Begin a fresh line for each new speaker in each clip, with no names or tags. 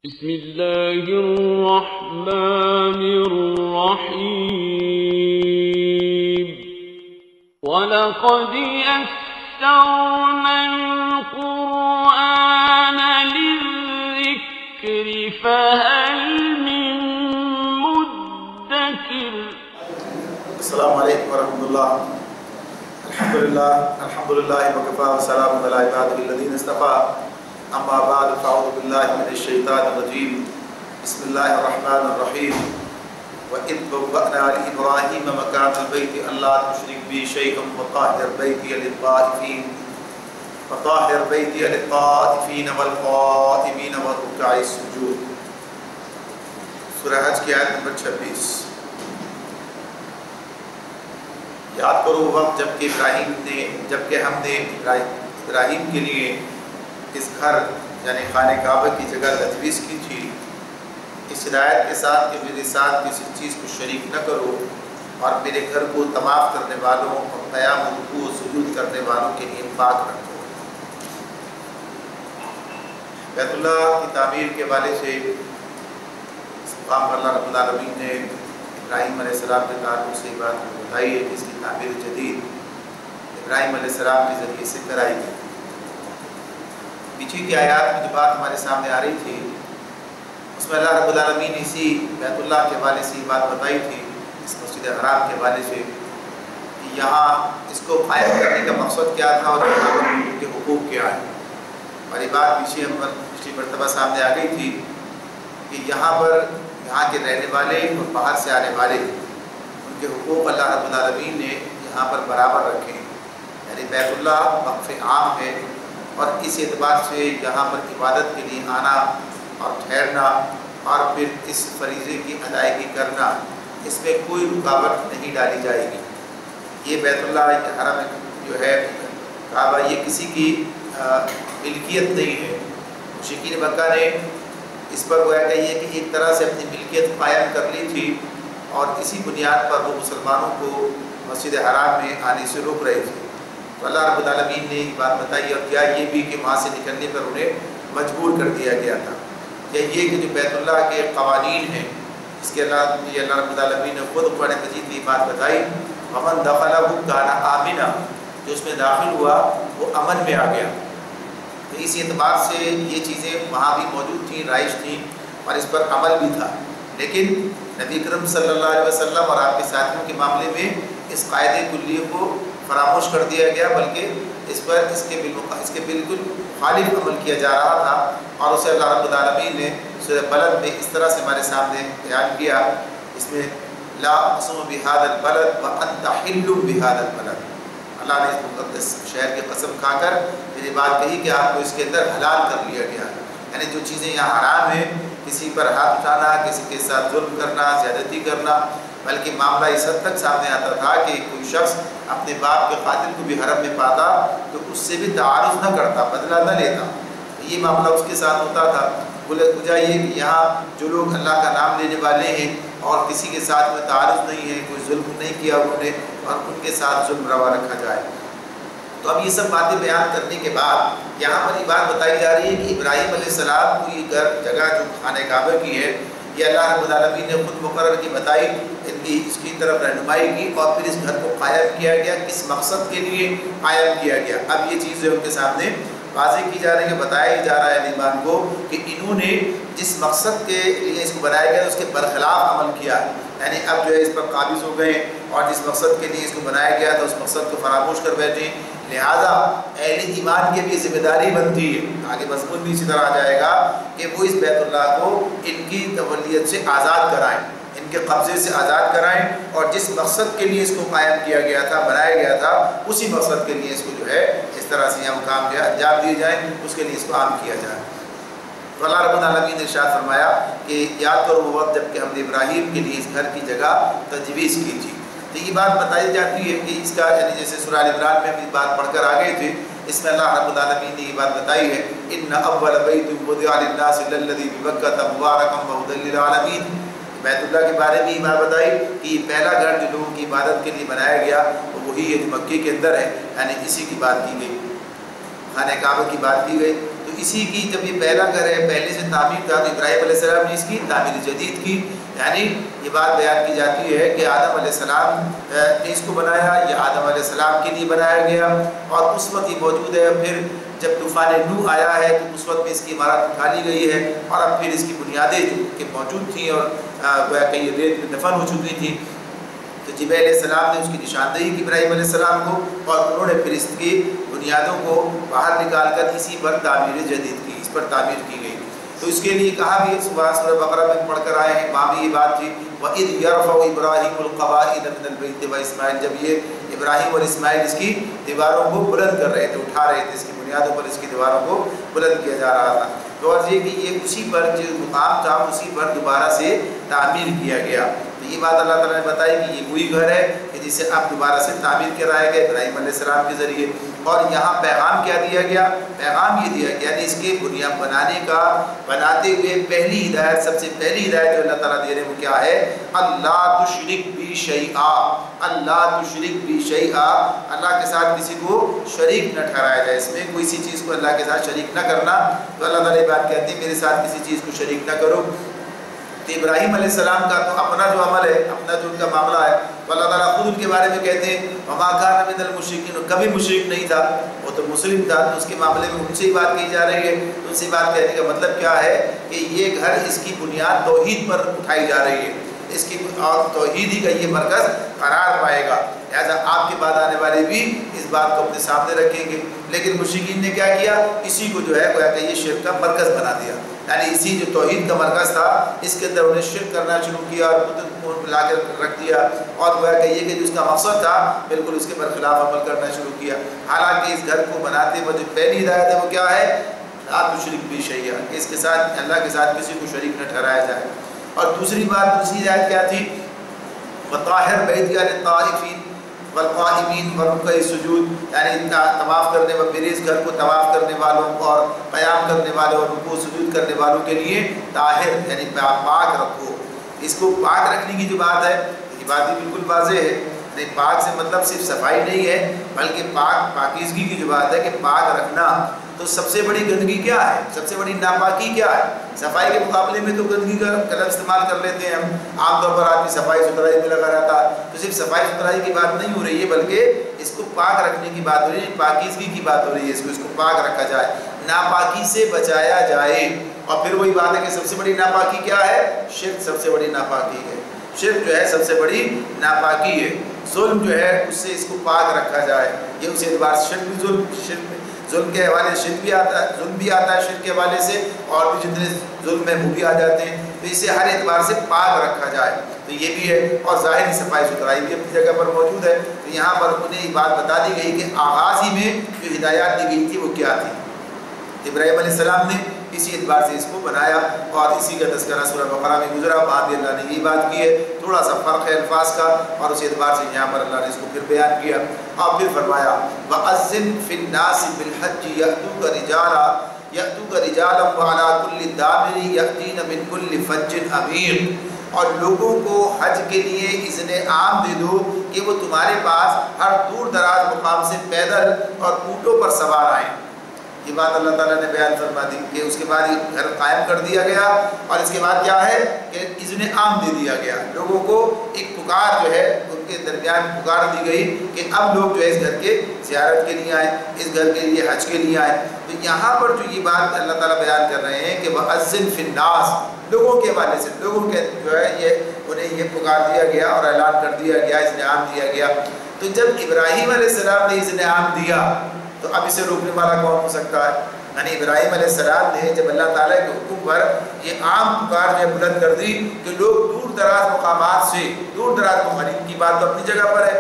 بسم الله الرحمن الرحيم ولقد يسرنا القرآن للذكر فهل من مدكر.
السلام عليكم ورحمة الله. الحمد لله وكفى وسلام على عباده الذين اصطفى. أما بعد فأعوذ بالله من الشيطان الرجيم. بسم الله الرحمن الرحيم. وإذ بوأنا لإبراهيم مكان البيت ألا تشرك بي شيئا وطهر بيتي للطائفين والقائمين والركع السجود. سورہ حج کی آیت نمبر 26. یاد کرو وقت جبکہ ہم نے ابراہیم کے لیے اس گھر یعنی خانہ کعبہ کی جگہ تجویز کی تھی، اس ہدایت کے ساتھ کہ میرے ساتھ کسی چیز کو شریک نہ کرو اور میرے گھر کو طواف کرنے والوں اور قیام رکوع و سجود کرنے والوں کے لیے پاک رکھو. بیت اللہ کی تعمیر کے حوالے سے اس مقام پر اللہ رب العالمین نے ابراہیم علیہ السلام کے تعلق سے بات بتائی ہے کہ اس کی تعمیر جدید ابراہیم علیہ السلام کے ذریعے سے کرائی گئی. پیچھے کی آیات میں جو بات ہمارے سامنے آ رہی تھی اس میں اللہ رب العالمین نے اسی بیت اللہ کے حوالے سے بات بتائی تھی، اس مسجد حرام کے حوالے سے کہ یہاں اس کو قائم کرنے کا مقصد کیا تھا اور یہاں پر ان کے حقوق کیا ہیں. اور یہ بات پچھلی مرتبہ سامنے آ گئی تھی کہ یہاں کے رہنے والے اور باہر سے آنے والے ان کے حقوق اللہ رب العالمین نے یہاں پر برابر رکھے ہیں. یعنی بیت اللہ وقف عام ہے اور اس اعتبار سے یہاں پر عبادت کے لیے آنا اور ٹھہرنا اور پھر اس فریضے کی ادائیگی کرنا اس میں کوئی رکاوٹ نہیں ڈالی جائے گی. یہ بیت اللہ یہ حرم جو ہے کعبہ یہ کسی کی ملکیت نہیں ہے. مشرکین مکہ نے اس پر گویا کہ یہ کہ ایک طرح سے اپنی ملکیت قائم کر لی تھی اور اسی بنیاد پر وہ مسلمانوں کو مسجد حرام میں آنے سے روک رہے تھے. تو اللہ رب العالمین نے یہ بات بتائی اور کیا یہ بھی کہ وہاں سے نکلنے پر انہیں مجبور کر دیا گیا تھا. یا یہ کہ جو بیت اللہ کے قوانین ہیں اس کے اللہ رب العالمین نے خود قرآن مجید میں بات بتائی ومن دخلہ کان آمنا، جو اس میں داخل ہوا وہ امن میں آ گیا. تو اس اعتبار سے یہ چیزیں وہاں بھی موجود تھیں، رائج تھیں اور اس پر عمل بھی تھا. لیکن نبی اکرم صلی اللہ علیہ وسلم اور آپ کے ساتھیوں کے معاملے میں اس قاعدے کلیہ کو فراموش کر دیا گیا، بلکہ اس کے بالکل خالف عمل کیا جا رہا تھا. اور اسے اللہ رب العالمین نے سورہ بلد میں اس طرح سے ہمارے سامنے بیان کیا. اس میں لا اقسم بہذا البلد وانت حل بہذا البلد، اللہ نے اس مقدس شہر کی قسم کھا کر میری بات کہی کہ آپ کو اس کے اندر حلال کر لیا گیا. یعنی جو چیزیں یہاں حرام ہیں، کسی پر ہاتھ اٹھانا، کسی کے ساتھ ظلم کرنا، زیادتی کرنا، بلکہ معاملہ اس حد تک سامنے آتا تھا کہ کوئی شخص اپنے باپ کے قاتل کو بھی حرم میں پاتا تو اس سے بھی تعارض نہ کرتا، بدلہ نہ لیتا. یہ معاملہ اس کے ساتھ ہوتا تھا. بجائے یہ کہ یہاں جو لوگ اللہ کا نام لینے والے ہیں اور کسی کے ساتھ میں تعارض نہیں ہے، کوئی ظلم نہیں کیا انہوں نے، اور ان کے ساتھ ظلم روا رکھا جائے. تو اب یہ سب باتیں بیان کرنے کے بعد یہاں پر یہ بات بتائی جا رہی ہے کہ ابراہیم علیہ السلام کو یہ جگہ جو خانہ کعبہ کی ہے یہ اللہ رب العالمین نے خود مقرر کی بتائی، اس کی طرف رہنمائی کی اور پھر اس گھر کو قائم کیا گیا. کس مقصد کے لیے قائم کیا گیا؟ اب یہ چیزیں ان کے سامنے واضح کی جا رہی ہے، بتایا جا رہا ہے ایمان کو کہ انہوں نے جس مقصد کے لیے اس کو بنایا گیا اس کے برخلاف عمل کیا ہے. یعنی اب جو ہے اس پر قابض ہو گئے اور جس مقصد کے لیے اس کو بنایا گیا تھا اس مقصد کو فراموش کر بیٹھے. لہذا اہل ایمان کی بھی ذمہ داری بنتی ہے، آگے مضمون بھی اسی طرح آ جائے گا کہ وہ اس بیت اللہ کو ان کی تولیت سے آزاد کرائیں، ان کے قبضے سے آزاد کرائیں اور جس مقصد کے لیے اس کو قائم کیا گیا تھا، بنایا گیا تھا، اسی مقصد کے لیے اس کو جو ہے اس طرح سے یہاں کام انجام دیے جائیں، اس کے لیے اس کو عام کیا جائے. تو اللہ رب العالمین نے ارشاد فرمایا کہ یاد کرو وہ وقت جب کہ ہم نے ابراہیم کے لیے اس گھر کی جگہ تجویز کی تھی. تو یہ بات بتائی جاتی ہے کہ اس کا یعنی جیسے سورہ آل عمران میں بھی بات پڑھ کر آ گئے تھے، اس میں اللہ رب العالمین نے یہ بات بتائی ہے ان اول بیت وضع للناس للذی ببکۃ مبارکا وہدی للعالمین. بیت اللہ کے بارے میں یہ بات بتائی کہ یہ پہلا گھر جو لوگوں کی عبادت کے لیے بنایا گیا وہ وہی ہے جو مکے کے اندر ہے، یعنی اسی کی بات کی گئی، خانہ کعبہ کی بات کی گئی. تو اسی کی جب یہ پہلا گھر ہے پہلے سے تعمیر تھا تو ابراہیم علیہ السلام نے اس کی تعمیر جدید کی، یعنی یہ بات بیان کی جاتی ہے کہ آدم علیہ السلام نے اس کو بنایا، یہ آدم علیہ السلام کے لیے بنایا گیا اور اس وقت یہ موجود ہے۔ پھر جب طوفان نوح آیا ہے تو اس وقت میں اس کی عمارت اٹھا لی گئی ہے اور اب پھر اس کی بنیادیں جو کہ موجود تھیں اور گویا کہ یہ ریت میں دفن ہو چکی تھیں، تو جبریل علیہ السلام نے اس کی نشاندہی کی ابراہیم علیہ السلام کو اور انہوں نے پھر اس کی بنیادوں کو باہر نکال کر اسی پر تعمیر جدید کی، اس پر تعمیر کی گئی۔ تو اس کے لیے کہا بھی سورہ بقرہ میں پڑھ کر آئے ہیں، وہاں بھی یہ بات تھی وَإِذْ يَرْفَعُ إِبْرَاهِيمُ الْقَوَاعِدَ مِنَ الْبَيْتِ وَإِسْمَاعِيلُ، جب یہ ابراہیم اور اسماعیل اس کی دیواروں کو بلند کر رہے تھے، اٹھا رہے تھے، اس کی بنیادوں پر اس کی دیواروں کو بلند کیا جا رہا تھا، تو اور یہ کہ یہ اسی پر جو مقام تھا اسی پر دوبارہ سے تعمیر کیا گیا۔ تو یہ بات اللہ تعالیٰ نے بتائی کہ یہ وہی گھر ہے کہ جسے اب دوبارہ سے تعمیر کرایا گیا ابراہیم علیہ السلام کے ذریعے۔ اور یہاں پیغام کیا دیا گیا؟ پیغام یہ دیا گیا یعنی اس کے بنیاد بنانے کا، بناتے ہوئے پہلی ہدایت، سب سے پہلی ہدایت جو اللہ تعالیٰ دے رہے ہیں وہ کیا ہے؟ اللہ تشرک بی شیئا، اللہ تشرک بی شیئا، اللہ کے ساتھ کسی کو شریک نہ ٹھہرایا جائے، اس میں کوئی سی چیز کو اللہ کے ساتھ شریک نہ کرنا۔ تو اللہ تعالیٰ یہ بات کہتے ہیں میرے ساتھ کسی چیز کو شریک نہ کرو۔ تو ابراہیم علیہ السلام کا تو اپنا جو عمل ہے، اپنا جو ان کا معاملہ ہے، تو اللہ تعالیٰ خود ان کے بارے میں کہتے ہیں وَمَا كَانَ مِنَ الْمُشْرِكِينَ، کبھی مشرک نہیں تھا، وہ تو مسلم تھا، تو اس کے معاملے میں ان سے ہی بات کہی جا رہی ہے۔ ان سے بات کہنے کا مطلب کیا ہے کہ یہ گھر اس کی بنیاد توحید پر اٹھائی جا رہی ہے، اس کی اور توحید ہی کا یہ مرکز قرار پائے گا، لہٰذا آپ کے بعد آنے والے بھی اس بات کو اپنے سامنے رکھیں گے۔ لیکن مشرکین نے کیا کیا؟ اسی کو جو ہے گویا کہ یہ شرک کا مرکز بنا دیا، یعنی اسی جو توحید کا مرکز تھا اس کے اندر انہیں شرک کرنا شروع کیا اور بت لا کر رکھ دیا، اور گویا کہ یہ کہ جو اس کا مقصد تھا بالکل اس کے برخلاف عمل کرنا شروع کیا۔ حالانکہ اس گھر کو بناتے وقت جو پہلی ہدایت ہے وہ کیا ہے؟ لا تشرک بی شیئا، اس کے ساتھ اللہ کے ساتھ کسی کو شریک نہ ٹھہرایا جائے۔ اور دوسری بات، دوسری ہدایت کیا تھی؟ وطاہر بیتی للطائفین والقائمین والرکع السجود، یعنی طواف کرنے والے، میرے اس گھر کو طواف کرنے والوں اور قیام کرنے والوں اور رکوع سجود کرنے والوں کے لیے طاہر یعنی پاک رکھو۔ اس کو پاک رکھنے کی جو بات ہے یہ بات بھی بالکل واضح ہے، نہیں پاک سے مطلب صرف صفائی نہیں ہے بلکہ پاکیزگی کی جو بات ہے کہ پاک رکھنا۔ تو سب سے بڑی گندگی کیا ہے؟ سب سے بڑی ناپاکی کیا ہے؟ صفائی کے مقابلے میں تو گندگی کا لفظ استعمال کر لیتے ہیں ہم، عام طور پر آدمی صفائی ستھرائی میں لگا رہتا ہے، تو صرف صفائی ستھرائی کی بات نہیں ہو رہی ہے بلکہ اس کو پاک رکھنے کی بات ہو رہی ہے، پاکیزگی کی بات ہو رہی ہے، اس کو پاک رکھا جائے، ناپاکی سے بچایا جائے۔ اور پھر وہی بات ہے کہ سب سے بڑی ناپاکی کیا ہے؟ شرک سب سے بڑی ناپاکی ہے، شرک جو ہے سب سے بڑی ناپاکی ہے، ظلم جو ہے اس سے اس کو پاک رکھا جائے۔ یہ اس اعتبار سے شرک بھی ظلم کے حوالے سے شرک بھی آتا ہے، ظلم بھی آتا ہے شرک کے حوالے سے، اور بھی جتنے ظلم ہیں وہ بھی آ جاتے ہیں، تو اسے ہر اعتبار سے پاک رکھا جائے، تو یہ بھی ہے۔ اور ظاہری صفائی ستھرائی بھی اپنی جگہ پر موجود ہے۔ تو یہاں پر انہیں یہ بات بتا دی گئی کہ آغاز ہی میں جو ہدایات دی گئی تھی وہ کیا تھی۔ ابراہیم علیہ السلام نے اسی اعتبار سے اس کو بنایا اور اسی کا تذکرہ سورہ بقرہ میں گزرا، وہاں بھی اللہ نے یہ بات کی ہے، تھوڑا سا فرق ہے الفاظ کا، اور اس اعتبار سے یہاں پر اللہ نے اس کو پھر بیان کیا اور پھر فرمایا وَأَذِّن فِي النَّاسِ بِالْحَجِّ يَأْتُوكَ رِجَالًا وَعَلَىٰ كُلِّ دَابِرٍ يَأْتِينَ مِنْ كُلِّ فَجٍّ عَمِيقٍ، اور لوگوں کو حج کے لیے اذن عام دے دو کہ وہ تمہارے پاس ہر دور دراز مقام سے پیدل اور اونٹوں پر سوار آئیں۔ یہ بات اللہ تعالیٰ نے بیان فرما دی کہ اس کے بعد یہ گھر قائم کر دیا گیا، اور اس کے بعد کیا ہے کہ اذن عام دے دیا گیا، لوگوں کو ایک پکار جو ہے ان کے درمیان پکار دی گئی کہ اب لوگ جو ہے اس گھر کے زیارت کے لیے آئیں، اس گھر کے لیے حج کے لیے آئیں۔ تو یہاں پر جو یہ بات اللہ تعالیٰ بیان کر رہے ہیں کہ وَأَذِّن فِي النَّاسِ، لوگوں کے حوالے سے، لوگوں کے جو ہے یہ انہیں یہ پکار دیا گیا اور اعلان کر دیا گیا، اذن عام دیا گیا۔ تو جب ابراہیم علیہ السلام نے اذن عام دیا تو اب اسے روکنے والا کون ہو سکتا ہے؟ یعنی ابراہیم علیہ السلام نے جب اللہ تعالیٰ کے حکم پر یہ عام پکار جو ہے بلند کر دی کہ لوگ دور دراز مقامات سے، دور دراز مقامات کی بات تو اپنی جگہ پر ہے،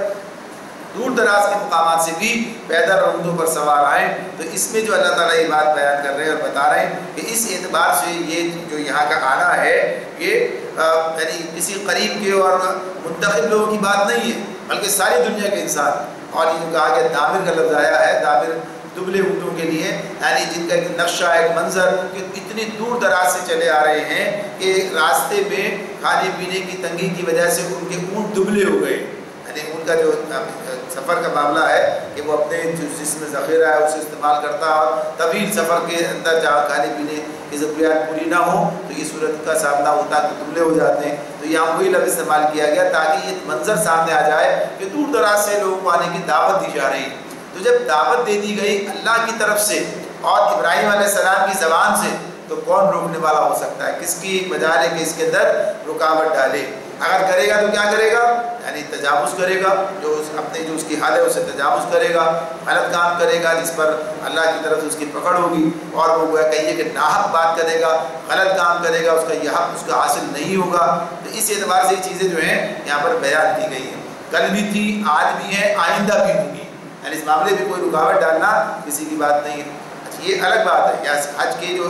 دور دراز کے مقامات سے بھی پیدل اور اونٹوں پر سوار آئیں، تو اس میں جو اللہ تعالیٰ یہ بات بیان کر رہے ہیں اور بتا رہے ہیں کہ اس اعتبار سے یہ جو یہاں کا آنا ہے یہ یعنی کسی قریب کے اور منتخب لوگوں کی بات نہیں ہے بلکہ ساری دنیا کے انسان۔ اور یہ جو کہا کہ دامر کا لفظ آیا ہے، دامر دبلے اونٹوں کے لیے، یعنی جن کا ایک نقشہ ایک منظر کہ اتنی دور دراز سے چلے آ رہے ہیں کہ راستے میں کھانے پینے کی تنگی کی وجہ سے ان کے اونٹ دبلے ہو گئے، یعنی ان کا جو سفر کا معاملہ ہے کہ وہ اپنے جس میں ذخیرہ ہے اسے استعمال کرتا ہے، اور طویل سفر کے اندر جہاں کھانے پینے کی ضروریات پوری نہ ہوں تو یہ صورت کا سامنا ہوتا ہے کہ دبلے ہو جاتے ہیں. تو یہاں وہی لفظ استعمال کیا گیا تاکہ یہ منظر سامنے آ جائے کہ دور دراز سے لوگوں کو آنے کی دعوت دی جا رہی ہے. تو جب دعوت دے دی گئی اللہ کی طرف سے اور ابراہیم علیہ السلام کی زبان سے تو کون روکنے والا ہو سکتا ہے؟ کس کی مجال ہے کہ اس کے اندر رکاوٹ ڈالے؟ اگر کرے گا تو کیا کرے گا؟ یعنی تجاوز کرے گا، جو اس کی حال ہے اسے تجاوز کرے گا، غلط کام کرے گا جس پر اللہ کی طرف سے اس کی پکڑ ہوگی، اور وہ کہیے کہ ناحق بات کرے گا، غلط کام کرے گا، اس کا یہ حق اس کا حاصل نہیں ہوگا. تو اس اعتبار سے یہ چیزیں جو ہیں یہاں پر بیان کی گئی ہیں. کل بھی تھی، آج بھی ہے، آئندہ بھی ہوگی. یعنی اس معاملے میں کوئی رکاوٹ ڈالنا کسی کی بات نہیں ہے. یہ الگ بات ہے. یا حج کے جو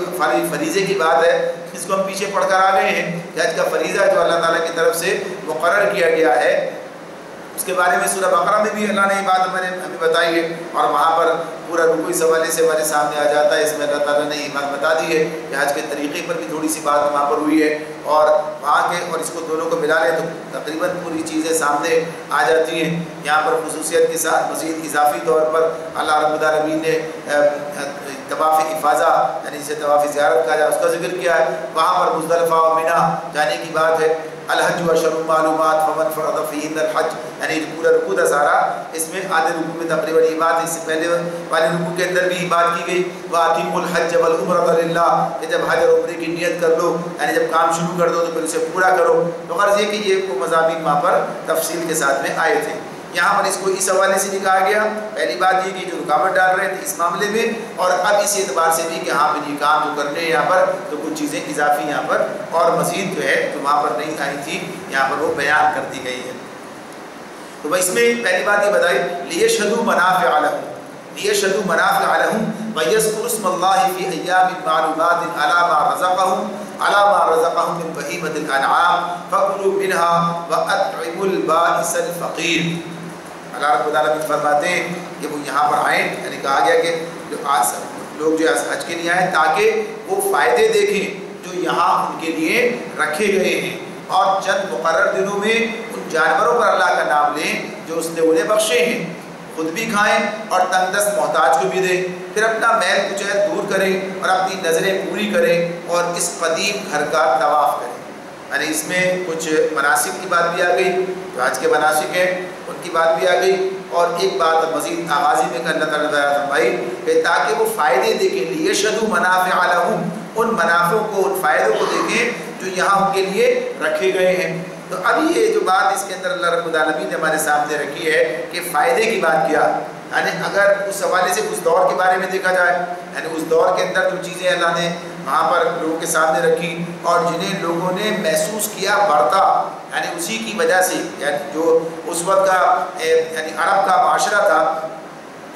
فریضے کی بات ہے اس کو ہم پیچھے پڑھ کر آ گئے ہیں کہ حج کا فریضہ جو اللہ تعالیٰ کی طرف سے مقرر کیا گیا ہے اس کے بارے میں سورہ بقرہ میں بھی اللہ نے یہ بات ہمیں بتائی ہے، اور وہاں پر پورا رکوع اس حوالے سے ہمارے سامنے آ جاتا ہے. اس میں اللہ تعالیٰ نے یہ بات بتا دی ہے کہ حج کے طریقے پر بھی تھوڑی سی بات وہاں پر ہوئی ہے، اور وہاں کے اور اس کو دونوں کو ملا لیں تو تقریباً پوری چیزیں سامنے آ جاتی ہیں. یہاں پر خصوصیت کے ساتھ مزید اضافی طور پر اللہ رب العالمین نے طواف افاضہ یعنی جسے طواف زیارت کہا جائے اس کا ذکر کیا ہے. وہاں پر مزدلفہ و منی جانے کی بات ہے. الحج و اشہر معلومات فمن فرض فیہن الحج، یعنی پورا رکوع تھا سارا، اس میں آدھے رکوع میں تقریباً یہ بات، اس سے پہلے والے رکوع کے اندر بھی یہ بات کی گئی وَأَتِمُّ الْحَجَّ وَالْعُمْرَةَ لِلَّهِ، کہ جب حج اور عمرے کی نیت کر لو، یعنی جب کام شروع کر دو تو پھر اسے پورا کرو. تو غرض یہ کہ یہ مضامین وہاں پر تفصیل کے ساتھ میں آئے تھے. یہاں پر اس کو اس حوالے سے نہیں کہا گیا. پہلی بات یہ کہ جو رکاوٹ ڈال رہے تھے اس معاملے میں، اور اب اس اعتبار سے بھی کہ ہاں پھر یہ کام جو کرنے یہاں پر تو کچھ چیزیں اضافی یہاں پر اور مزید جو ہے جو وہاں پر نہیں آئی تھی یہاں پر وہ بیان کر دی گئی ہے. تو اس میں پہلی بات یہ بتائی لِيَشْهَدُوا مَنَافِعَ لَهُمْ، لِيَشْهَدُوا مَنَافِعَ لَهُمْ وَيَذْكُرُوا اسْمَ اللَّهِ فِي أَيَّامٍ مَّعْلُومَاتٍ عَلَىٰ مَا رَزَقَهُم مِّن بَهِيمَةِ الْأَنْعَامِ فَكُلُوا مِنْهَا وَأَطْعِمُوا الْبَائِسَ الْفَقِيرَ. اللہ رب العالمین فرماتے ہیں کہ وہ یہاں پر آئیں، یعنی کہا گیا کہ جو آج لوگ جو حج کے لیے آئیں تاکہ وہ فائدے دیکھیں جو یہاں ان کے لیے رکھے گئے ہیں، اور چند مقرر دنوں میں ان جانوروں پر اللہ کا نام لیں جو اس نے انہیں بخشے ہیں، خود بھی کھائیں اور تنگ دست محتاج کو بھی دیں، پھر اپنا میل کچیل دور کریں اور اپنی نظریں پوری کریں اور اس قدیم گھر کا طواف کریں. یعنی اس میں کچھ مناسک کی بات بھی آ گئی، جو حج کے مناسک ہیں ان کی بات بھی آ گئی، اور ایک بات مزید آغازی میں کہ اللہ تعالیٰ نے فرمائی کہ تاکہ وہ فائدے دیکھیں لِيَشْهَدُوا مَنَافِعَ لَهُمْ، ان منافعوں کو ان فائدوں کو دیکھیں جو یہاں ان کے لیے رکھے گئے ہیں. تو ابھی یہ جو بات اس کے اندر اللہ رب العالمین نے ہمارے سامنے رکھی ہے کہ فائدے کی بات کیا، یعنی اگر اس حوالے سے اس دور کے بارے میں دیکھا جائے، یعنی اس دور کے اندر جو چیزیں اللہ نے وہاں پر لوگوں کے سامنے رکھی اور جنہیں لوگوں نے محسوس کیا بڑھتا، یعنی اسی کی وجہ سے، یعنی جو اس وقت کا یعنی عرب کا معاشرہ تھا،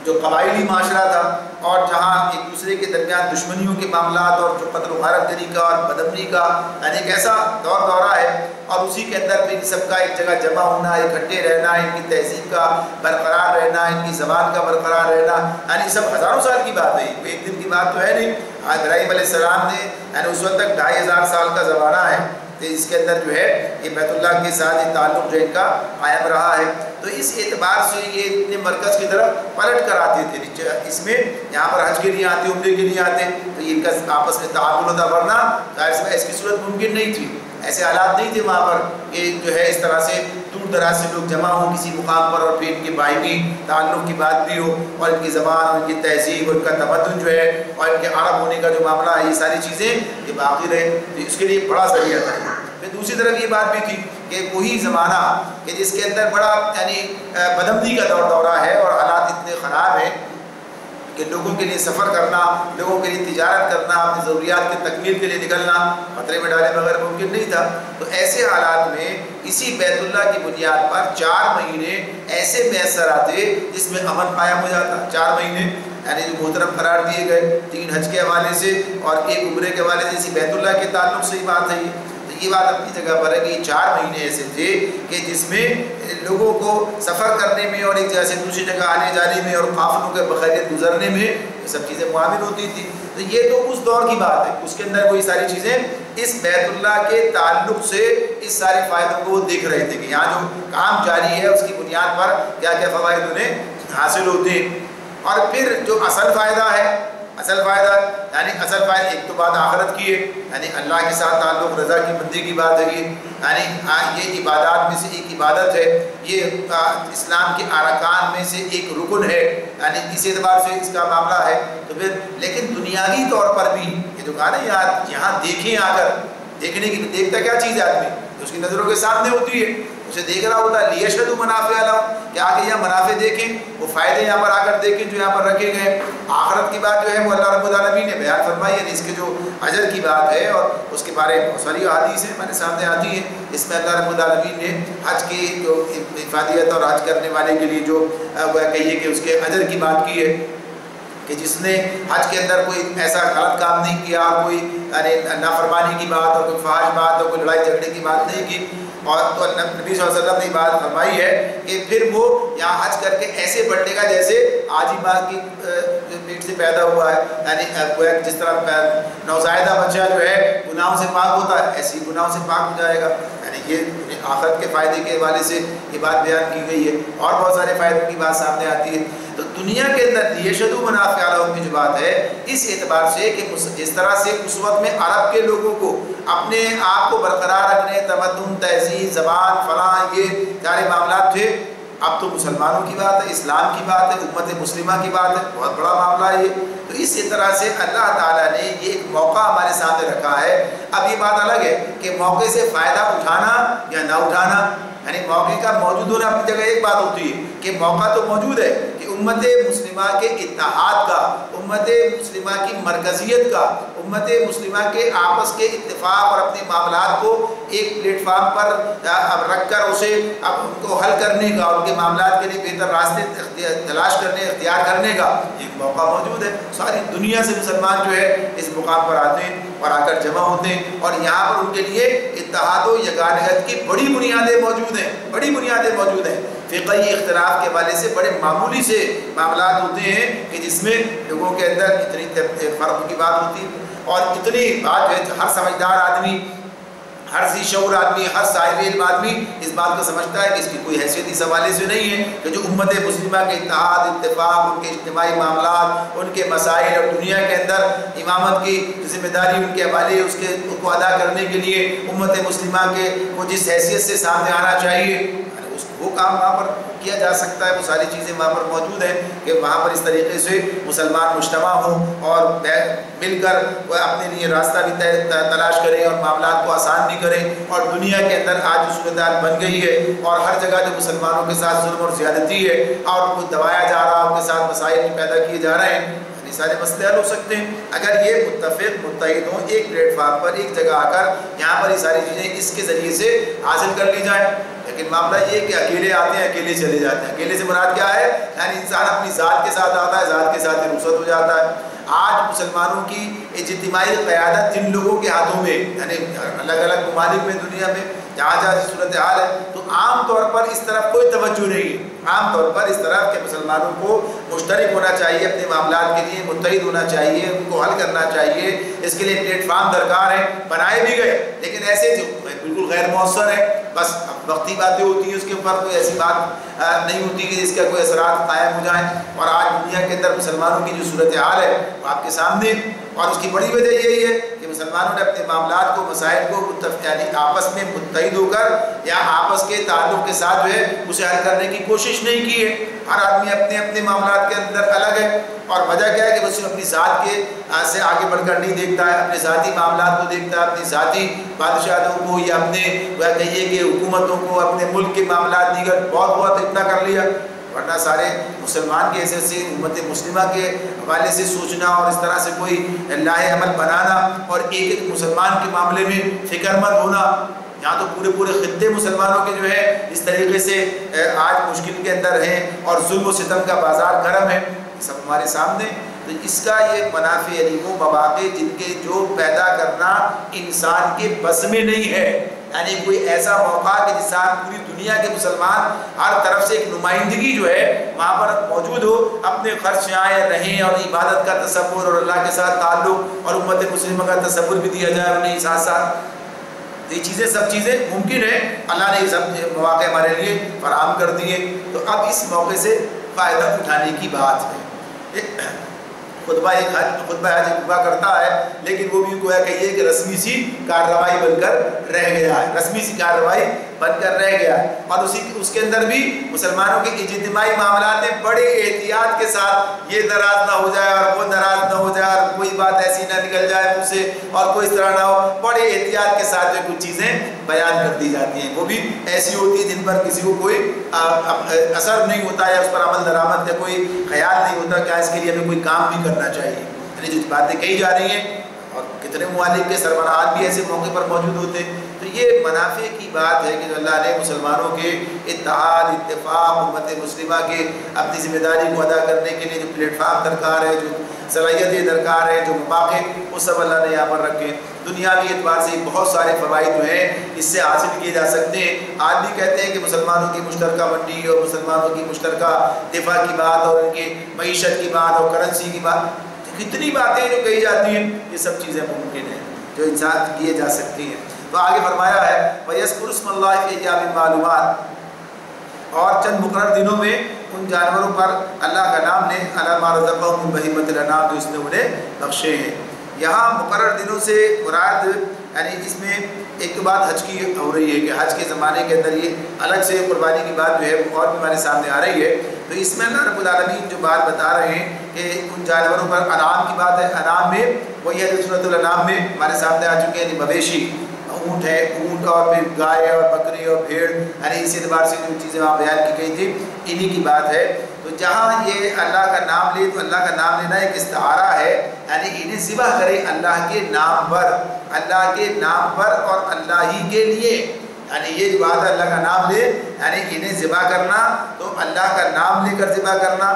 جو قبائلی معاشرہ تھا، اور جہاں ایک دوسرے کے درمیان دشمنیوں کے معاملات اور جو قتل و غارت گری کا اور بدامنی کا یعنی ایک ایسا دورہ ہے، اور اسی کے اندر بھی سب کا ایک جگہ جمع ہونا، اکٹھے رہنا، ان کی تہذیب کا برقرار رہنا، ان کی زبان کا برقرار رہنا، یعنی سب ہزاروں سال کی بات ہے، کوئی ایک دن کی بات تو ہے نہیں. ابراہیم علیہ السلام نے یعنی اس وقت تک 2500 سال کا زمانہ ہے، تو اس کے اندر جو ہے یہ بیت اللہ کے ساتھ یہ تعلق جو ان کا قائم رہا ہے. تو اس اعتبار سے یہ اپنے مرکز کی طرف پلٹ کر آتے تھے. اس میں یہاں پر حج کے لیے آتے، عمرے کے لیے آتے، تو ان کا آپس میں تعامل ہوتا، ورنہ ظاہر سی اس کی صورت ممکن نہیں تھی. ایسے حالات نہیں تھے وہاں پر کہ جو ہے اس طرح سے دور دراز سے لوگ جمع ہوں کسی مقام پر، اور پھر ان کے باہمی تعلق کی بات بھی ہو، اور ان کی زبان اور ان کی تہذیب اور ان کا تمدن جو ہے اور ان کے عرب ہونے کا جو معاملہ ہے، یہ ساری چیزیں یہ باقی رہے. تو اس کے لیے ایک بڑا ذریعہ تھا. پھر دوسری طرف یہ بات بھی تھی کہ وہی زمانہ کہ جس کے اندر بڑا یعنی بدامنی کا دورہ ہے اور حالات اتنے خراب ہیں کہ لوگوں کے لیے سفر کرنا، لوگوں کے لیے تجارت کرنا، اپنی ضروریات کی تکمیل کے لیے نکلنا خطرے میں ڈالے بغیر ممکن نہیں تھا. تو ایسے حالات میں اسی بیت اللہ کی بنیاد پر 4 مہینے ایسے میسر آتے جس میں امن قائم ہو جاتا. 4 مہینے یعنی جو محترم قرار دیے گئے، 3 حج کے حوالے سے اور 1 عمرے کے حوالے سے، اسی بیت اللہ کے تعلق سے ہی بات ہے. یہ بات اپنی جگہ پر ہے کہ 4 مہینے ایسے تھے کہ جس میں لوگوں کو سفر کرنے میں اور ایک جگہ سے دوسری جگہ آنے جانے میں اور قافلوں کے بخیریت گزرنے میں یہ سب چیزیں معامل ہوتی تھی. تو یہ تو اس دور کی بات ہے، اس کے اندر وہ یہ ساری چیزیں اس بیت اللہ کے تعلق سے اس سارے فائدوں کو وہ دیکھ رہے تھے کہ یہاں جو کام جاری ہے اس کی بنیاد پر کیا کیا فوائد انہیں حاصل ہوتے ہیں. اور پھر جو اصل فائدہ ہے، اصل فائدہ ایک تو بات آخرت کی ہے، یعنی اللہ کے ساتھ تعلق، رضا کی بندی کی بات ہے، یعنی یہ عبادات میں سے ایک عبادت ہے، یہ اسلام کے ارکان میں سے ایک رکن ہے، یعنی اس اعتبار سے اس کا معاملہ ہے. تو پھر لیکن دنیاوی طور پر بھی یہ جو کہا نا یہاں دیکھیں، آ کر دیکھنے کی دیکھتا کیا چیز ہے آدمی، اس کی نظروں کے سامنے ہوتی ہے، اسے دیکھ رہا ہوتا ہے. لیشہدوا منافع لہم، کہ آ کے یہاں منافع دیکھیں، وہ فائدے یہاں پر آ کر دیکھیں جو یہاں پر رکھے گئے. آخرت کی بات جو ہے وہ اللہ رب العالمین نے بیان فرمائی، یعنی اس کے جو اجر کی بات ہے اور اس کے بارے میں بہت ساری احادیث ہیں ہمارے سامنے آتی ہیں. اس میں اللہ رب العالمین نے حج کی جو افادیت اور حج کرنے والے کے لیے جو کہیے کہ اس کے اجر کی بات کی ہے کہ جس نے حج کے اندر کوئی ایسا غلط کام نہیں کیا، کوئی یعنی نافرمانی کی بات اور کوئی فحش بات اور کوئی لڑائی جھگڑے کی بات نہیں کی. اور تو نبی صلی اللہ علیہ وسلم نے بات فرمائی ہے کہ پھر وہ یہاں حج کر کے ایسے بڑھنے کا جیسے آج ہی ماں کی پیٹ سے پیدا ہوا ہے، یعنی جس طرح نوزائیدہ بچہ جو ہے گناہوں سے پاک ہوتا ہے ایسے ہی گناہوں سے پاک ہو جائے گا. یعنی یہ آخرت کے فائدے کے حوالے سے یہ بات بیان کی گئی ہے، اور بہت سارے فائدوں کی بات سامنے آتی ہے. تو دنیا کے اندر لیشہدوا منافع لہم کی جو بات ہے اس اعتبار سے کہ جس طرح سے اس وقت میں عرب کے لوگوں کو اپنے آپ کو برقرار رکھنے، تمدن، تہذیب، زبان، فلاں یہ سارے معاملات تھے، اب تو مسلمانوں کی بات ہے، اسلام کی بات ہے، امت مسلمہ کی بات ہے، بہت بڑا معاملہ ہے یہ. تو اس طرح سے اللہ تعالیٰ نے یہ ایک موقع ہمارے سامنے رکھا ہے. اب یہ بات الگ ہے کہ موقع سے فائدہ اٹھانا یا نہ اٹھانا، یعنی موقع کا موجود ہونا اپنی جگہ ایک بات ہوتی ہے کہ موقع تو موجود ہے کہ امت مسلمہ کے اتحاد کا، امت مسلمہ کی مرکزیت کا، امت مسلمہ کے آپس کے اتفاق اور اپنے معاملات کو ایک پلیٹ فارم پر اب رکھ کر اسے اب ان کو حل کرنے کا، ان کے معاملات کے لیے بہتر راستے تلاش کرنے، اختیار کرنے کا ایک موقع موجود ہے. ساری دنیا سے مسلمان جو ہے اس مقام پر آتے ہیں اور آ کر جمع ہوتے ہیں، اور یہاں پر ان کے لیے اتحاد و یگانگت کی بڑی بنیادیں موجود ہیں، بڑی بنیادیں موجود ہیں. فقہی اختلاف کے حوالے سے بڑے معمولی سے معاملات ہوتے ہیں کہ جس میں لوگوں کے اندر اتنی فرق کی بات ہوتی ہے اور اتنی بات ہے ہر سمجھدار آدمی، ہر ذی شعور آدمی، ہر صاحب علم آدمی اس بات کو سمجھتا ہے کہ اس کی کوئی حیثیت اس حوالے سے نہیں ہے کہ جو امت مسلمہ کے اتحاد، اتفاق، ان کے اجتماعی معاملات، ان کے مسائل اور دنیا کے اندر امامت کی ذمہ داری ان کے حوالے اس کو ادا کرنے کے لیے امت مسلمہ کے وہ جس حیثیت سے سامنے آنا چاہیے وہ کام وہاں پر کیا جا سکتا ہے. وہ ساری چیزیں وہاں پر موجود ہیں کہ وہاں پر اس طریقے سے مسلمان مجتمع ہوں اور مل کر وہ اپنے لیے راستہ بھی تلاش کریں اور معاملات کو آسان بھی کریں. اور دنیا کے اندر آج جو صورتحال بن گئی ہے اور ہر جگہ جو مسلمانوں کے ساتھ ظلم اور زیادتی ہے اور ان کو دبایا جا رہا ہے، ان کے ساتھ مسائل پیدا کیے جا رہے ہیں، سارے مسئلے حل ہو سکتے ہیں اگر یہ متفق متحد ہوں، ایک پلیٹ فارم پر ایک جگہ آ کر یہاں پر یہ ساری چیزیں اس کے ذریعے سے حاصل کر لی جائیں. لیکن معاملہ یہ کہ اکیلے آتے ہیں اکیلے چلے جاتے ہیں. اکیلے سے مراد کیا ہے؟ یعنی انسان اپنی ذات کے ساتھ آتا ہے، ذات کے ساتھ ہی رخصت ہو جاتا ہے. آج مسلمانوں کی اجتماعی قیادت جن لوگوں کے ہاتھوں میں، یعنی الگ الگ ممالک میں دنیا میں جہاں جہاں صورتحال ہے، تو عام طور پر اس طرف کوئی توجہ نہیں ہے. عام طور پر اس طرح کہ مسلمانوں کو مشترک ہونا چاہیے، اپنے معاملات کے لیے متحد ہونا چاہیے، ان کو حل کرنا چاہیے. اس کے لیے پلیٹ فارم درکار ہے، بنائے بھی گئے لیکن ایسے جو بالکل غیر مؤثر ہے. بس وقتی باتیں ہوتی ہیں، اس کے اوپر کوئی ایسی بات نہیں ہوتی کہ جس کا کوئی اثرات قائم ہو جائیں. اور آج دنیا کے اندر مسلمانوں کی جو صورتحال ہے وہ آپ کے سامنے، اور اس کی بڑی وجہ یہی ہے کہ مسلمانوں نے اپنے معاملات کو، مسائل کو یعنی آپس میں متحد ہو کر یا آپس کے تعلق کے ساتھ جو ہے اسے حل کرنے کی کوشش نہیں کی ہے. ہر آدمی اپنے اپنے معاملات کے اندر الگ ہے. اور وجہ کیا ہے کہ وہ صرف اپنی ذات کے سے آگے بڑھ کر نہیں دیکھتا ہے، اپنے ذاتی معاملات کو دیکھتا ہے، اپنی ذاتی بادشاہتوں کو یا اپنے کہیے کہ حکومتوں کو، اپنے ملک کے معاملات دیگر بہت اتنا کر لیا. ورنہ سارے مسلمان کی حیثیت سے امت مسلمہ کے حوالے سے سوچنا اور اس طرح سے کوئی لاہ عمل بنانا اور ایک ایک مسلمان کے معاملے میں فکر مند ہونا، یہاں تو پورے خطے مسلمانوں کے جو ہے اس طریقے سے آج مشکل کے اندر ہیں اور ظلم و ستم کا بازار گرم ہے. سب ہمارے سامنے تو اس کا یہ منافع یعنی وہ مواقع جن کے جو پیدا کرنا انسان کے بس میں نہیں ہے، یعنی کوئی ایسا موقع کہ جس سے پوری دنیا کے مسلمان ہر طرف سے ایک نمائندگی جو ہے وہاں پر موجود ہو، اپنے خرچ میں آئے رہیں اور عبادت کا تصور اور اللہ کے ساتھ تعلق اور امت مسلمہ کا تصور بھی دیا جائے انہیں ساتھ ساتھ، یہ چیزیں سب چیزیں ممکن ہیں، اللہ نے یہ سب مواقع ہمارے لیے فراہم کر دیے۔ تو اب اس موقع سے فائدہ اٹھانے کی بات ہے۔ خطبہ حج ہوا کرتا ہے لیکن وہ بھی گویا کہ یہ کہ رسمی سی کارروائی بن کر رہ گیا ہے، رسمی سی کارروائی بن کر رہ گیا ہے، اور اس کے اندر بھی مسلمانوں کے اجتماعی معاملات میں بڑے احتیاط کے ساتھ یہ ناراض نہ ہو جائے اور وہ ناراض نہ ہو جائے اور کوئی بات ایسی نہ نکل جائے مجھ سے اور کوئی اس طرح نہ ہو، بڑے احتیاط کے ساتھ جو کچھ چیزیں بیان کر دی جاتی ہیں وہ بھی ایسی ہوتی ہیں جن پر کسی کو کوئی اثر نہیں ہوتا یا اس پر عمل درآمد یا کوئی خیال نہیں ہوتا کہ اس کے لیے ہمیں کوئی کام بھی کرنا چاہیے، یعنی جو باتیں کہی جا رہی ہیں، اور کتنے ممالک کے سربراہان بھی ایسے موقع پر موجود ہوتے ہیں۔ تو یہ منافع کی بات ہے کہ جو اللہ نے مسلمانوں کے اتحاد اتفاق امت مسلمہ کے اپنی ذمہ داری کو ادا کرنے کے لیے جو پلیٹ فارم درکار ہے، جو صلاحیتیں درکار ہے، جو مواقع، وہ سب اللہ نے یہاں پر رکھے۔ دنیاوی اعتبار سے بہت سارے فوائد جو ہیں اس سے حاصل کیے جا سکتے ہیں۔ آج بھی کہتے ہیں کہ مسلمانوں کی مشترکہ منڈی اور مسلمانوں کی مشترکہ دفاع کی بات اور ان کی معیشت کی بات اور کرنسی کی بات، کتنی باتیں جو کہی جاتی ہیں، یہ سب چیزیں ممکن ہیں جو انسان کیے جا سکتی ہیں۔ تو آگے فرمایا ہے وَيَذْكُرُ اسْمَ اللَّهِ فِي أَيَّامٍ مَّعْلُومَاتٍ، اور چند مقرر دنوں میں ان جانوروں پر اللہ کا نام لیں، عَلَىٰ مَا رَزَقَهُم مِّن بَهِيمَةِ الْأَنْعَامِ، جو اس نے انہیں بخشے ہیں۔ یہاں مقرر دنوں سے مراد یعنی اس میں ایک تو بات حج کی ہو رہی ہے کہ حج کے زمانے کے اندر یہ الگ سے قربانی کی بات جو ہے وہ اور بھی ہمارے سامنے آ رہی ہے۔ تو اس میں اللہ رب العالمین جو بات بتا رہے ہیں کہ ان جانوروں پر انعام کی بات ہے، انعام میں وہی ہے جو سورۃ الانعام میں ہمارے سامنے آ چکے ہیں، مویشی، اونٹ ہے، اونٹ اور پھر گائے اور بکری اور بھیڑ، یعنی اس اعتبار سے جو چیزیں وہاں بیان کی گئی تھی انہی کی بات ہے۔ تو جہاں یہ اللہ کا نام لے تو اللہ کا نام لینا ایک استعارہ ہے، یعنی انہیں ذبح کرے اللہ کے نام پر، اللہ کے نام پر اور اللہ ہی کے لیے، یعنی یہ جو بات ہے اللہ کا نام لے یعنی انہیں ذبح کرنا تو اللہ کا نام لے کر ذبح کرنا،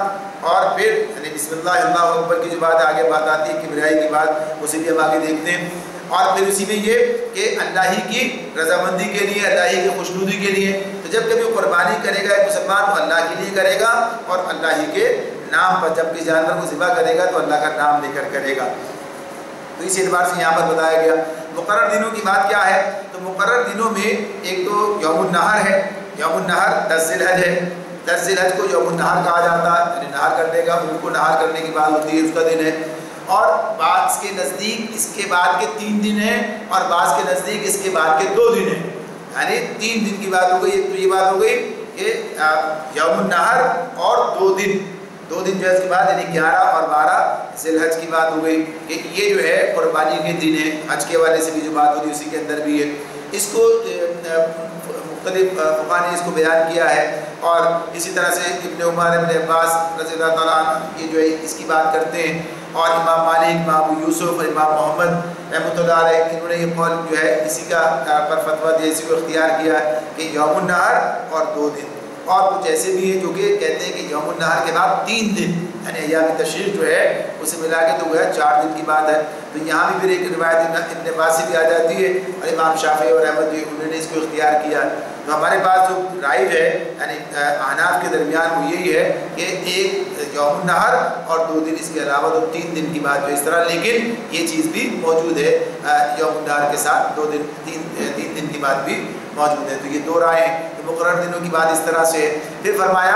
اور پھر یعنی بسم اللہ اللہ اکبر کی جو بات آگے بات آتی ہے کبریائی کی بات، اسے بھی ہم آگے دیکھتے ہیں، اور پھر اسی میں یہ کہ اللہ ہی کی رضامندی کے لیے، اللہ ہی کی خوشنودی کے لیے۔ تو جب کبھی قربانی کرے گا ایک مسلمان تو اللہ کے لیے کرے گا اور اللہ ہی کے نام پر، جب کسی جانور کو ذبح کرے گا تو اللہ کا نام لے کر کرے گا۔ تو اس اعتبار سے یہاں پر بتایا گیا۔ مقرر دنوں کی بات کیا ہے؟ تو مقرر دنوں میں ایک تو یوم النحر ہے، یوم النحر 10 ذی الحج ہے، 10 ذی الحج کو یوم النحر کہا جاتا ہے، یعنی نہار کرنے کا، ان کو نہار کرنے کی بات ہوتی ہے، اس کا دن ہے، اور بعض کے نزدیک اس کے بعد کے 3 دن ہیں اور بعض کے نزدیک اس کے بعد کے 2 دن ہیں، یعنی 3 دن کی بات ہو گئی۔ ایک تو یہ بات ہو گئی کہ یوم النحر اور 2 دن جو ہے اس کے بعد یعنی 11 اور 12 ذی الحج کی بات ہو گئی کہ یہ جو ہے قربانی کے دن ہے۔ حج کے حوالے سے بھی جو بات ہوتی ہے اسی کے اندر بھی ہے، اس کو مختلف فقہاء نے اس کو بیان کیا ہے، اور اسی طرح سے ابن عمر، ابن عباس رضی اللہ تعالیٰ عنہ یہ جو ہے اس کی بات کرتے ہیں، اور امام مالک، امام ابو یوسف اور امام محمد رحمۃ اللہ علیہ انہوں نے یہ قول جو ہے اسی کا پر فتویٰ دیا، اسی کو اختیار کیا کہ یوم النحر اور 2 دن، اور کچھ ایسے بھی ہیں جو کہ کہتے ہیں کہ یوم النحر کے بعد 3 دن یعنی ایام تشریق جو ہے اسے ملا کے تو گویا 4 دن کی بات ہے۔ تو یہاں بھی پھر ایک روایت ابن عباس سے بھی آ جاتی ہے، اور امام شافعی اور احمد جو انہوں نے اس کو اختیار کیا۔ تو ہمارے پاس جو رائج ہے یعنی احناف کے درمیان وہ یہی ہے کہ ایک یوم النحر اور 2 دن، اس کے علاوہ تو 3 دن کی بات جو اس طرح، لیکن یہ چیز بھی موجود ہے یوم النحر کے ساتھ 2 دن 3 دن کی بات بھی موجود ہے۔ تو یہ 2 رائے ہیں، مقرر دنوں کی بات اس طرح سے ہے۔ پھر فرمایا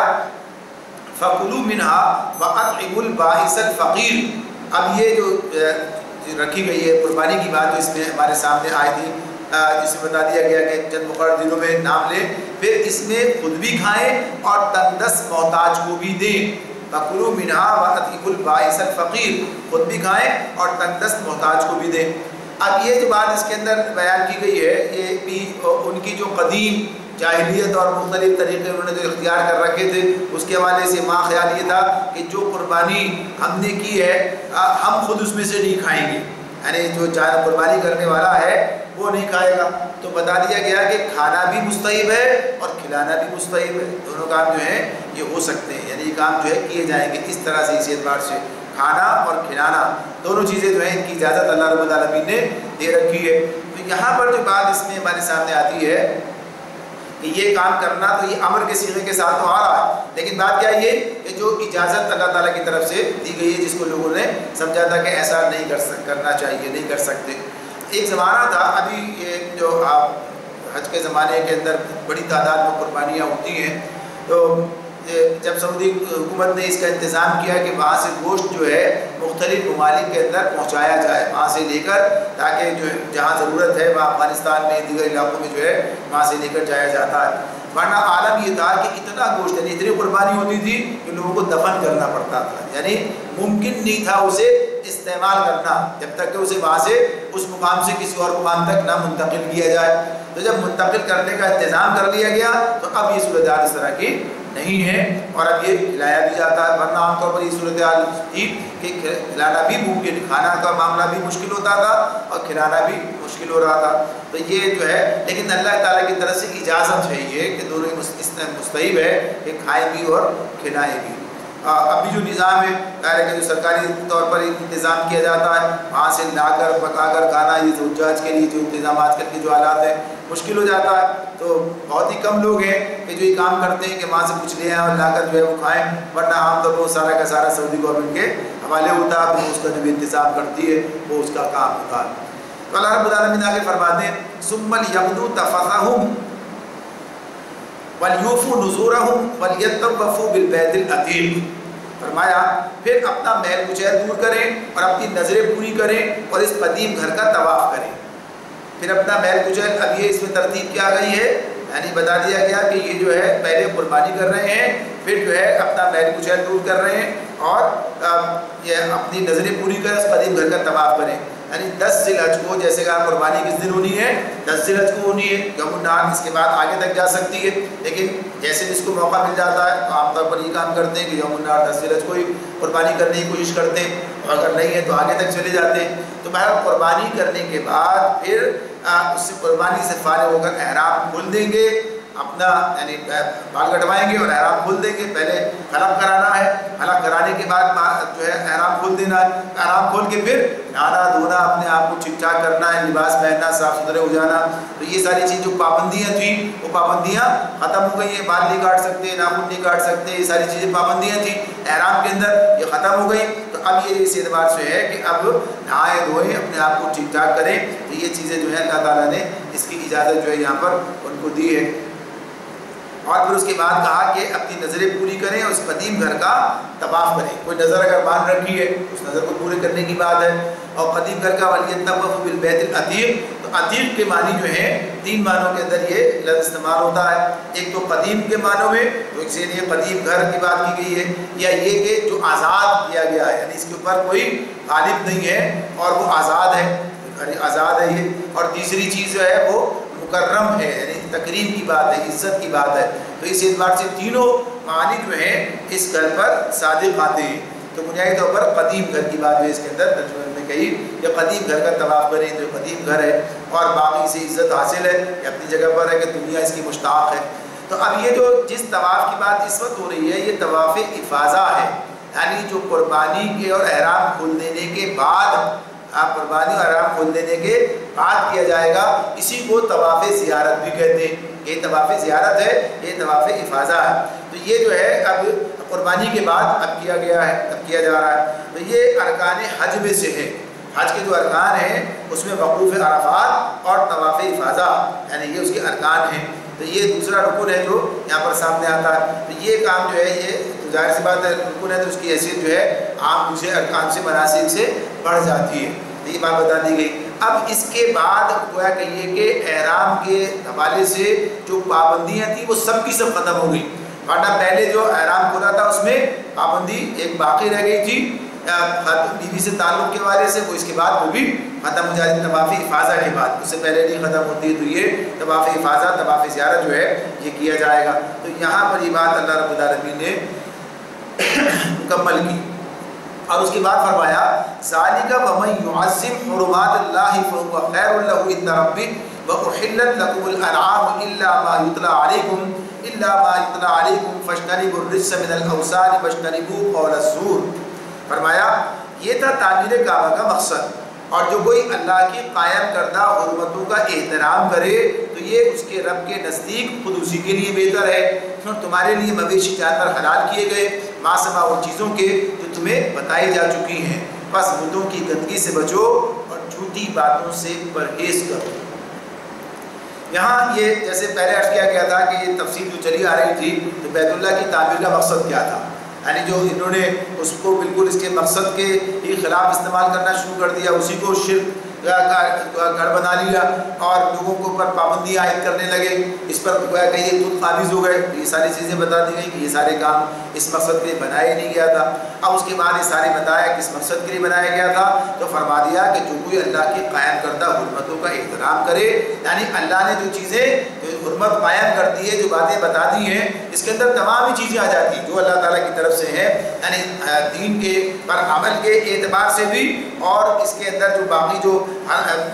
فَكُلُوا مِنْهَا وَأَطْعِمُوا الْبَائِسَ الْفَقِيرَ۔ اب یہ جو رکھی گئی ہے قربانی کی بات، جو اس میں ہمارے سامنے آئی تھی، جس میں بتا دیا گیا کہ چند مقرر دنوں میں نام لیں، پھر اس میں خود بھی کھائیں اور تنگدست محتاج کو بھی دیں۔ فَكُلُوا مِنْهَا وَأَطْعِمُوا الْبَائِسَ الْفَقِيرَ، خود بھی کھائیں اور تنگدست محتاج کو بھی دیں۔ اب یہ جو بات اس کے اندر بیان کی گئی ہے، یہ بھی ان کی جو قدیم جاہلیت اور مختلف طریقے انہوں نے جو اختیار کر رکھے تھے اس کے حوالے سے ماں خیال یہ تھا کہ جو قربانی ہم نے کی ہے ہم خود اس میں سے نہیں کھائیں گے، یعنی جو قربانی کرنے والا ہے وہ نہیں کھائے گا۔ تو بتا دیا گیا کہ کھانا بھی مستحب ہے اور کھلانا بھی مستحب ہے، دونوں کام جو ہیں یہ ہو سکتے ہیں، یعنی یہ کام جو ہے کیے جائیں گے اس طرح سے، اس اعتبار سے کھانا اور کھلانا دونوں چیزیں جو ہیں ان کی اجازت اللہ رب العالمین نے دے رکھی ہے۔ تو یہاں پر جو بات اس میں ہمارے سامنے آتی ہے کہ یہ کام کرنا تو یہ امر کے صیغے کے ساتھ تو آ رہا ہے، لیکن بات کیا یہ کہ جو اجازت اللہ تعالیٰ کی طرف سے دی گئی ہے، جس کو لوگوں نے سمجھا تھا کہ ایسا نہیں کرنا چاہیے، نہیں کر سکتے۔ ایک زمانہ تھا، ابھی یہ جو حج کے زمانے کے اندر بڑی تعداد میں قربانیاں ہوتی ہیں، تو جب سعودی حکومت نے اس کا انتظام کیا کہ وہاں سے گوشت جو ہے مختلف ممالک کے اندر پہنچایا جائے، وہاں سے لے کر، تاکہ جو جہاں ضرورت ہے وہاں افغانستان میں دیگر علاقوں میں جو ہے وہاں سے لے کر جایا جاتا ہے، ورنہ عالم یہ تھا کہ اتنا گوشت یعنی اتنی قربانی ہوتی تھی کہ لوگوں کو دفن کرنا پڑتا تھا، یعنی ممکن نہیں تھا اسے استعمال کرنا جب تک کہ اسے وہاں سے اس مقام سے کسی اور مقام تک نہ منتقل کیا جائے۔ تو جب منتقل کرنے کا انتظام کر لیا گیا تو اب یہ صورتحال اس طرح کی نہیں ہے اور اب یہ کھلایا بھی جاتا ہے، ورنہ عام طور پر یہ صورتحال تھی کہ کھلانا بھی ممکن، کھانا کا معاملہ بھی مشکل ہوتا تھا اور کھلانا بھی مشکل ہو رہا تھا۔ تو یہ جو ہے، لیکن اللہ تعالیٰ کی طرف سے اجازت ہے یہ کہ دونوں مستحب ہے کہ کھائیں بھی اور کھلائیں بھی۔ ابھی جو نظام ہے ظاہر ہے کہ جو سرکاری طور پر انتظام کیا جاتا ہے وہاں سے لا کر پکا کر کھانا، یہ جو حجاج کے لیے جو انتظام آج کل کے جو حالات ہیں مشکل ہو جاتا ہے، تو بہت ہی کم لوگ ہیں کہ جو یہ کام کرتے ہیں کہ وہاں سے کچھ لے آئیں اور لا کر جو ہے وہ کھائیں، ورنہ عام طور پر سارا کا سارا سعودی گورنمنٹ کے حوالے ہوتا ہے، اس کا جو بھی انتظام کرتی ہے وہ اس کا کام ہوتا ہے۔ تو اللہ رب العالمین آگے فرماتے ہیں ثم لیقضوا تفثهم وَلْيُوفُوا نُذُورَهُمْ وَلْيَطَّوَّفُوا بِالْبَيْتِ الْعَتِيقِ، فرمایا پھر اپنا میل کچیل دور کریں اور اپنی نظریں پوری کریں اور اس قدیم گھر کا طواف کریں۔ پھر اپنا میل کچیل، اب یہ اس میں ترتیب کیا گئی ہے، یعنی بتا دیا گیا کہ یہ جو ہے پہلے قربانی کر رہے ہیں، پھر جو ہے اپنا میل کچیل دور کر رہے ہیں اور یہ اپنی نظریں پوری کریں، اس قدیم گھر کا طواف کریں۔ یعنی 10 ذی الحج کو، جیسے کہ قربانی کس دن ہونی ہے، 10 ذی الحج کو ہونی ہے، یوم النحر اس کے بعد آگے تک جا سکتی ہے، لیکن جیسے جس کو موقع مل جاتا ہے تو عام طور پر یہ کام کرتے ہیں کہ یوم النحر 10 ذی الحج کو ہی قربانی کرنے کی کوشش کرتے ہیں، اور اگر نہیں ہے تو آگے تک چلے جاتے ہیں۔ تو بہرحال قربانی کرنے کے بعد پھر اس سے قربانی سے فارغ ہو کر احرام کھول دیں گے، اپنا یعنی بال کٹوائیں گے اور احرام کھول دیں گے۔ پہلے حلق کرانا ہے، حلق کرانے کے بعد جو ہے احرام کھول دینا ہے، احرام کھول کے پھر نہانا دھونا، اپنے آپ کو ٹھیک ٹھاک کرنا ہے، لباس پہننا، صاف ستھرے ہو جانا۔ تو یہ ساری چیز جو پابندیاں تھیں وہ پابندیاں ختم ہو گئی ہیں، بال نہیں کاٹ سکتے، ناخن نہیں کاٹ سکتے، یہ ساری چیزیں پابندیاں تھیں احرام کے اندر، یہ ختم ہو گئی۔ تو اب یہ اس اعتبار سے ہے کہ اب نہائے دھوئیں، اپنے آپ کو ٹھیک ٹھاک کریں۔ تو یہ چیزیں جو ہے اللہ تعالیٰ نے اس کی اجازت جو ہے یہاں پر ان کو دی ہے۔ اور پھر اس کے بعد کہا کہ اپنی نظریں پوری کریں اور اس قدیم گھر کا طواف کریں۔ کوئی نظر اگر باندھ رکھی ہے اس نظر کو پورے کرنے کی بات ہے۔ اور قدیم گھر کا وَلْيَطَّوَّفُوا بِالْبَيْتِ الْعَتِيقِ، تو عتیق کے معنی جو ہیں 3 معنوں کے اندر یہ لفظ استعمال ہوتا ہے۔ ایک تو قدیم کے معنوں میں، تو اس لیے قدیم گھر کی بات کی گئی ہے، یا یہ کہ جو آزاد کیا گیا ہے، یعنی اس کے اوپر کوئی غالب نہیں ہے اور وہ آزاد ہے، آزاد ہے یہ۔ اور تیسری چیز جو ہے وہ مکرم ہے، یعنی تکریم کی بات ہے، عزت کی بات ہے۔ تو اس اعتبار سے تینوں معنی جو ہیں اس گھر پر صادق آتے ہیں۔ تو بنیادی طور پر قدیم گھر کی بات جو اس کے اندر ترجمے میں کہی، یہ قدیم گھر کا طواف کریں، جو قدیم گھر ہے اور باقی سے عزت حاصل ہے، یہ اپنی جگہ پر ہے کہ دنیا اس کی مشتاق ہے۔ تو اب یہ جو جس طواف کی بات اس وقت ہو رہی ہے یہ طواف افاضہ ہے، یعنی جو قربانی کے اور احرام کھول دینے کے بعد، قربانی اور احرام کھول دینے کے بعد کیا جائے گا، اسی کو طواف زیارت بھی کہتے ہیں۔ یہ طواف زیارت ہے، یہ طواف افاضہ ہے۔ تو یہ جو ہے اب قربانی کے بعد اب کیا گیا ہے، اب کیا جا رہا ہے۔ تو یہ ارکان حج میں سے ہے، حج کے جو ارکان ہیں اس میں وقوف عرفات اور طواف افاضہ، یعنی یہ اس کے ارکان ہیں۔ تو یہ دوسرا رکن ہے جو یہاں پر سامنے آتا ہے۔ تو یہ کام جو ہے یہ ظاہر سی بات ہے رکن ہے، تو اس کی حیثیت جو ہے عام دوسرے ارکان سے مناسک سے بڑھ جاتی ہے۔ تو یہ بات بتا دی گئی۔ اب اس کے بعد گویا کہ یہ کہ احرام کے حوالے سے جو پابندیاں تھیں وہ سب کی سب ختم ہو گئی، ورنہ پہلے جو احرام کھولا تھا اس میں پابندی ایک باقی رہ گئی تھی بیوی سے تعلق کے حوالے سے، وہ اس کے بعد وہ بھی ختم ہو جاتی طواف افاضہ کے بعد، اس سے پہلے نہیں ختم ہوتی ہے۔ تو یہ طواف افاضہ، طواف زیارت جو ہے یہ کیا جائے گا۔ تو یہاں پر یہ بات اللہ رب العالمین نے مکمل کی، اور اس کے بعد فرمایا ذَلِكَ وَمَن يُعَظِّمْ حُرُمَاتِ اللَّهِ فَهُوَ خَيْرٌ لَهُ عِندَ رَبِّهِ وَأُحِلَّتْ لَكُمُ الْأَنْعَامُ إِلَّا مَا يُتْلَىٰ عَلَيْكُمْ فَاجْتَنِبُوا الرِّجْسَ مِنَ الْأَوْثَانِ وَاجْتَنِبُوا قَوْلَ الزُّورِ۔ فرمایا یہ تھا تعمیر کعبہ کا مقصد، اور جو کوئی اللہ کی قائم کردہ حرمتوں کا احترام کرے تو یہ اس کے رب کے نزدیک خود اسی کے لیے بہتر ہے، اور تمہارے لیے مویشی جانور حلال کیے گئے ما سوا ان چیزوں کے جو تمہیں بتائی جا چکی ہیں، بس بتوں کی گندگی سے بچو اور جھوٹی باتوں سے پرہیز کرو۔ یہاں یہ جیسے پہلے عرض کیا گیا تھا کہ یہ تفصیل جو چلی آ رہی تھی تو بیت اللہ کی تعمیر کا مقصد کیا تھا، یعنی جو انہوں نے اس کو بالکل اس کے مقصد کے ہی خلاف استعمال کرنا شروع کر دیا، اسی کو شرک کا گھر بنا لیا اور لوگوں کے اوپر پابندیاں عائد کرنے لگے، اس پر گویا کہ یہ خود قابض ہو گئے، یہ ساری چیزیں بتا دی گئی کہ یہ سارے کام اس مقصد کے لیے بنایا ہی نہیں گیا تھا۔ اب اس کے بعد یہ سارے بتایا کس مقصد کے لیے بنایا گیا تھا، تو فرما دیا کہ جو کوئی اللہ کی قائم کردہ حرمتوں کا احترام کرے، یعنی اللہ نے جو چیزیں حرمت قائم کر دی ہے، جو باتیں بتا دی ہیں، اس کے اندر تمام ہی چیزیں آ جاتی ہیں جو اللہ تعالیٰ کی طرف سے ہیں، یعنی دین کے پر عمل کے اعتبار سے بھی، اور اس کے اندر جو باقی جو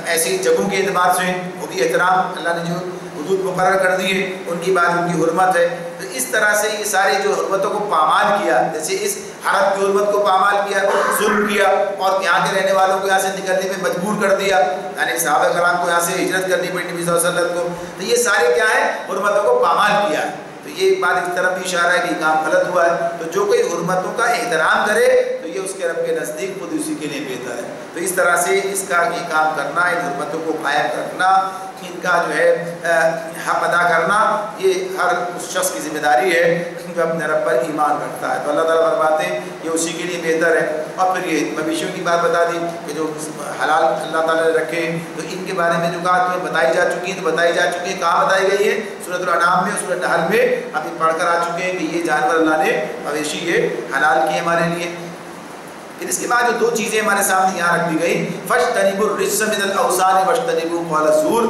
ایسی جگہوں کے اعتبار سے وہ بھی احترام، اللہ نے جو حدود مقرر کر دی ہے ان کی بات ان کی حرمت ہے۔ تو اس طرح سے یہ ساری جو حرمتوں کو پامال کیا، جیسے اس حرم کی حرمت کو پامال کیا، ظلم کیا اور یہاں کے رہنے والوں کو یہاں سے نکلنے میں مجبور کر دیا، یعنی صحابہ کرام کو یہاں سے ہجرت کرنی پڑی نبی صلی اللہ علیہ وسلم کو، تو یہ سارے کیا ہے، حرمتوں کو پامال کیا ہے۔ تو یہ ایک بات اس طرف بھی اشارہ ہے کہ یہ کام غلط ہوا ہے، تو جو کوئی حرمتوں کا احترام کرے تو یہ اس کے رب کے نزدیک خود اسی کے لیے بہتر ہے۔ تو اس طرح سے اس کا یہ کام کرنا، ان حرمتوں کو قائم رکھنا، ان کا جو ہے حق ادا کرنا، یہ ہر اس شخص کی ذمہ داری ہے جو اپنے رب پر ایمان رکھتا ہے۔ تو اللہ تعالیٰ فرماتے ہیں یہ اسی کے لیے بہتر ہے۔ اور پھر یہ مویشیوں کی بات بتا دی کہ جو حلال اللہ تعالیٰ نے رکھے، تو ان کے بارے میں جو کہا تمہیں بتائی جا چکی ہیں، تو بتائی جا چکی ہیں، کہاں بتائی گئی ہے؟ سورۃ الانعام میں، سورۃ نحل میں ابھی پڑھ کر آ چکے ہیں کہ یہ جانور اللہ نے مویشی یہ حلال کیے ہمارے لیے۔ پھر اس کے بعد جو دو چیزیں ہمارے سامنے یہاں رکھ دی گئی، فاجتنبوا الرجس من الاوثان واجتنبوا قول الزور،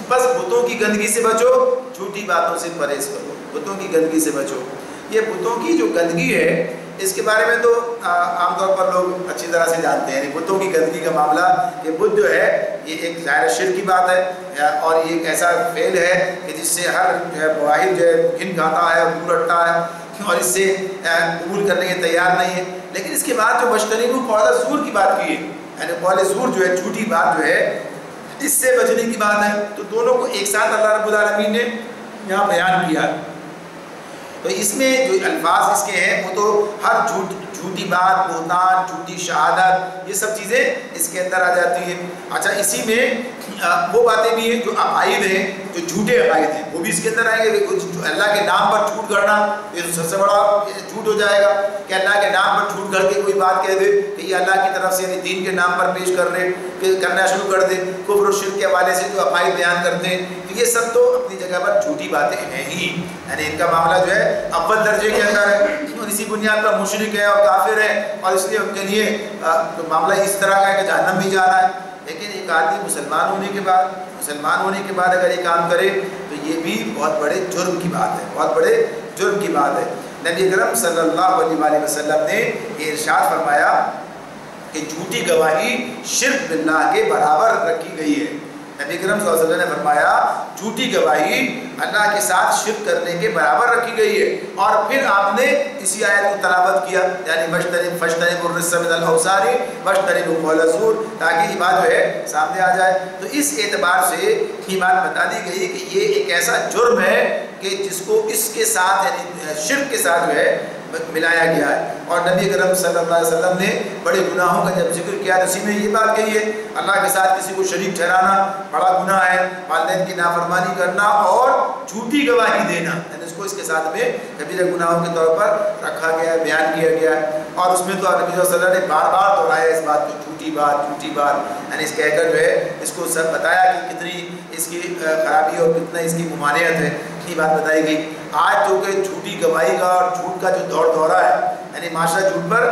بس بتوں کی گندگی سے بچو، جھوٹی باتوں سے پرہیز کرو، بتوں کی گندگی سے بچو۔ یہ بتوں کی جو گندگی ہے اس کے بارے میں تو عام طور پر لوگ اچھی طرح سے جانتے ہیں، بتوں کی گندگی کا معاملہ، یہ بت جو ہے یہ ایک ظاہر شرک کی بات ہے، اور یہ ایک ایسا فعل ہے کہ جس سے ہر واحد جو ہے گھن کھاتا ہے، دور ہٹتا ہے اور اس سے قبول کرنے کے تیار نہیں ہے۔ لیکن اس کے بعد جو واجتنبوا قول الزور کی بات کی ہے، یعنی قول زور جو ہے جھوٹی بات جو ہے اس سے بچنے کی بات ہے، تو دونوں کو ایک ساتھ اللہ رب العالمین نے یہاں بیان کیا ہے۔ تو اس میں جو الفاظ اس کے ہیں وہ تو ہر جھوٹی بات، بہتان، جھوٹی شہادت، یہ سب چیزیں اس کے اندر آ جاتی ہیں۔ اچھا، اسی میں وہ باتیں بھی ہیں جو عقائد ہیں، جو جھوٹے عقائد ہیں، وہ بھی اس کے اندر آئیں گے۔ اللہ کے نام پر جھوٹ گھڑنا یہ سب سے بڑا جھوٹ ہو جائے گا کہ اللہ کے نام پر جھوٹ گھڑ کے کوئی بات کہہ دے کہ یہ اللہ کی طرف سے، یعنی دین کے نام پر پیش کرنا شروع کر دے، کفر و شرک کے حوالے سے جو عقائد بیان کرتے ہیں، تو یہ سب تو اپنی جگہ پر جھوٹی باتیں ہیں ہی، یعنی ان کا معاملہ جو ہے اول درجے کے اندر ہے، اور اسی بنیاد پر مشرک ہے اور کافر ہے، اور اس لیے ان کے لیے معاملہ اس طرح کا ہے کہ جہنم بھی جا رہا ہے۔ لیکن ایک آدمی مسلمان ہونے کے بعد اگر یہ کام کرے تو یہ بھی بہت بڑے جرم کی بات ہے، بہت بڑے جرم کی بات ہے۔ نبی اکرم صلی اللہ علیہ وسلم نے یہ ارشاد فرمایا کہ جھوٹی گواہی شرک باللہ کے برابر رکھی گئی ہے۔ نبی اکرم صلی اللہ علیہ وسلم نے فرمایا جھوٹی گواہی اللہ کے ساتھ شرک کرنے کے برابر رکھی گئی ہے، اور پھر آپ نے اسی آیت کو تلاوت کیا، یعنی فاجتنبوا الرجس من الاوثان واجتنبوا قول الزور، تاکہ یہ بات جو ہے سامنے آ جائے۔ تو اس اعتبار سے یہ بات بتا دی گئی کہ یہ ایک ایسا جرم ہے کہ جس کو اس کے ساتھ، یعنی شرک کے ساتھ جو ہے ملایا گیا ہے۔ اور نبی اکرم صلی اللہ علیہ وسلم نے بڑے گناہوں کا جب ذکر کیا تو اسی میں یہ بات کہی ہے، اللہ کے ساتھ کسی کو شریک ٹھہرانا بڑا گناہ ہے، والدین کی نافرمانی کرنا اور جھوٹی گواہی دینا، یعنی اس کو اس کے ساتھ میں کبیرہ گناہوں کے طور پر رکھا گیا ہے، بیان کیا گیا ہے۔ اور اس میں تو نبی صلی اللہ علیہ وسلم نے بار بار دہرایا اس بات کو، جھوٹی بات، یعنی اس کہہ کر جو ہے اس کو سب بتایا کہ کتنی اس کی خرابی اور کتنا اس کی ممانعت ہے، یہ بات بتائی گئی۔ آج جو کہ جھوٹی گواہی کا اور جھوٹ کا جو دورہ ہے، یعنی معاشرہ جھوٹ پر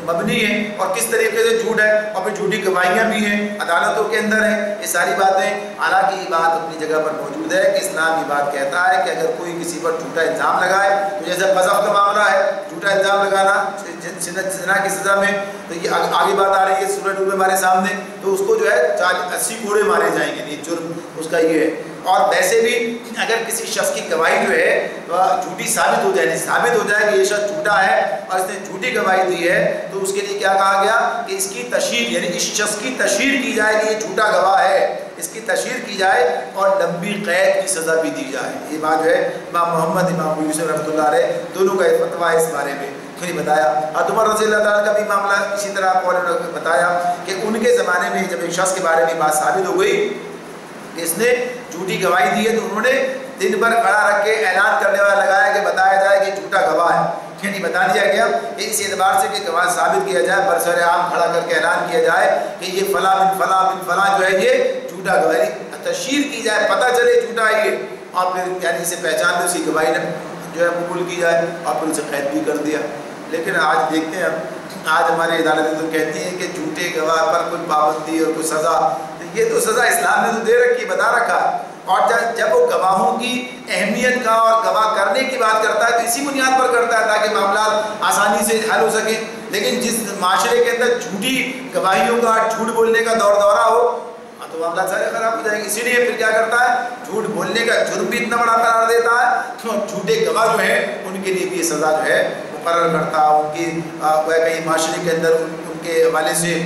مبنی ہے، اور کس طریقے سے جھوٹ ہے، اور پھر جھوٹی گواہیاں بھی ہیں، عدالتوں کے اندر ہیں، یہ ساری باتیں، حالانکہ یہ بات اپنی جگہ پر موجود ہے کہ اسلام یہ بات کہتا ہے کہ اگر کوئی کسی پر جھوٹا الزام لگائے، تو جیسے قذف کا معاملہ ہے، جھوٹا الزام لگانا زنا کی سزا میں، تو یہ آگے بات آ رہی ہے سورہ نور میں ہمارے سامنے، تو اس کو جو ہے 80 کوڑے مارے جائیں گے، یہ جرم اس کا یہ ہے۔ اور ویسے بھی اگر کسی شخص کی گواہی جو ہے جھوٹی ثابت ہو جائے، ثابت ہو جائے کہ یہ شخص جھوٹا ہے اور اس نے جھوٹی گواہی دی ہے، تو اس کے لیے کیا کہا گیا کہ اس کی تشہیر، یعنی اس شخص کی تشہیر کی جائے کہ یہ جھوٹا گواہ ہے، اس کی تشہیر کی جائے اور لمبی قید کی سزا بھی دی جائے۔ یہ بات جو ہے امام محمد، امام ابو یوسف رحمۃ اللہ علیہ دونوں کا فتویٰ اس بارے میں بتایا۔ اور عمر رضی اللہ تعالیٰ کا بھی معاملہ اسی طرح آپ نے بتایا کہ ان کے زمانے میں جب ایک شخص کے بارے میں بات ثابت ہو گئی کہ اس نے جھوٹی گواہی دی ہے، تو انہوں نے دن بھر کھڑا رکھ کے اعلان کرنے والا لگایا کہ بتایا جائے کہ جھوٹا گواہ ہے، یعنی بتا دیا گیا کہ اس اعتبار سے کہ گواہ ثابت کیا جائے، برسر عام کھڑا کر کے اعلان کیا جائے کہ یہ فلاں بن فلاں بن فلاں جو ہے یہ جھوٹا گواہی، تشہیر کی جائے، پتہ چلے جھوٹا ہے یہ، اور پھر یعنی اسے پہچان دے، اسی گواہی نے جو ہے قبول کی جائے اور پھر اسے قید بھی کر دیا۔ لیکن آج دیکھتے ہیں، آج ہماری عدالتیں تو کہتی ہیں کہ جھوٹے گواہ پر کوئی پابندی اور کوئی سزا، یہ تو سزا اسلام نے تو دے رکھی، بتا رکھا۔ اور جب وہ گواہوں کی اہمیت کا اور گواہ کرنے کی بات کرتا ہے تو اسی بنیاد پر کرتا ہے تاکہ معاملات آسانی سے حل ہو سکیں۔ لیکن جس معاشرے کے اندر جھوٹی گواہیوں کا، جھوٹ بولنے کا دور دورہ ہو تو معاملات سارے خراب ہو جائیں گے۔ اسی لیے پھر کیا کرتا ہے، جھوٹ بولنے کا جرم بھی اتنا بڑا قرار دیتا ہے کہ جھوٹے گواہ جو ہیں ان کے لیے بھی یہ سزا جو ہے مقرر کرتا ہے۔ ان کی کہیں معاشرے کے اندر ان کے حوالے سے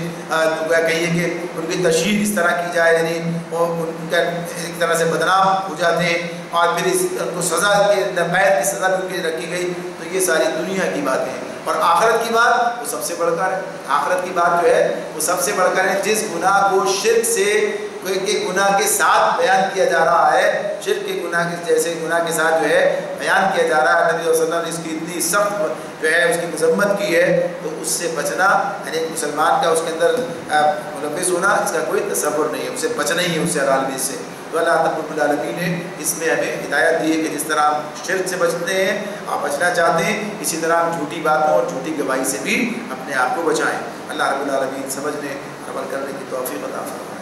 کہیے کہ ان کی تشہیر اس طرح کی جائے، یعنی وہ ان کا ایک طرح سے بدنام ہو جاتے ہیں، اور پھر ان کو سزا کے قید کی سزا بھی ان کے لیے رکھی گئی۔ تو یہ ساری دنیا کی باتیں ہیں، اور آخرت کی بات وہ سب سے بڑھ کر ہے۔ آخرت کی بات جو ہے وہ سب سے بڑھ کر ہے۔ جس گناہ کو شرک سے کے گناہ کے ساتھ بیان کیا جا رہا ہے، شرک کے گناہ کے جیسے گناہ کے ساتھ جو ہے بیان کیا جا رہا ہے، نبی صلی اللہ علیہ وسلم نے اس کی اتنی سخت جو ہے اس کی مذمت کی ہے، تو اس سے بچنا یعنی ایک مسلمان کا اس کے اندر ملوث ہونا اس کا کوئی تصور نہیں ہے، اسے بچنا ہی ہے اس سے حلال سے۔ تو اللہ رب العالمین نے اس میں ہمیں ہدایت دی ہے کہ جس طرح ہم شرک سے بچتے ہیں، آپ بچنا چاہتے ہیں، اسی طرح ہم جھوٹی باتوں اور جھوٹی گواہی سے بھی اپنے آپ کو بچائیں۔ اللہ رب العالمین سمجھنے اور عمل کرنے کی توفیق عطا فرمائے۔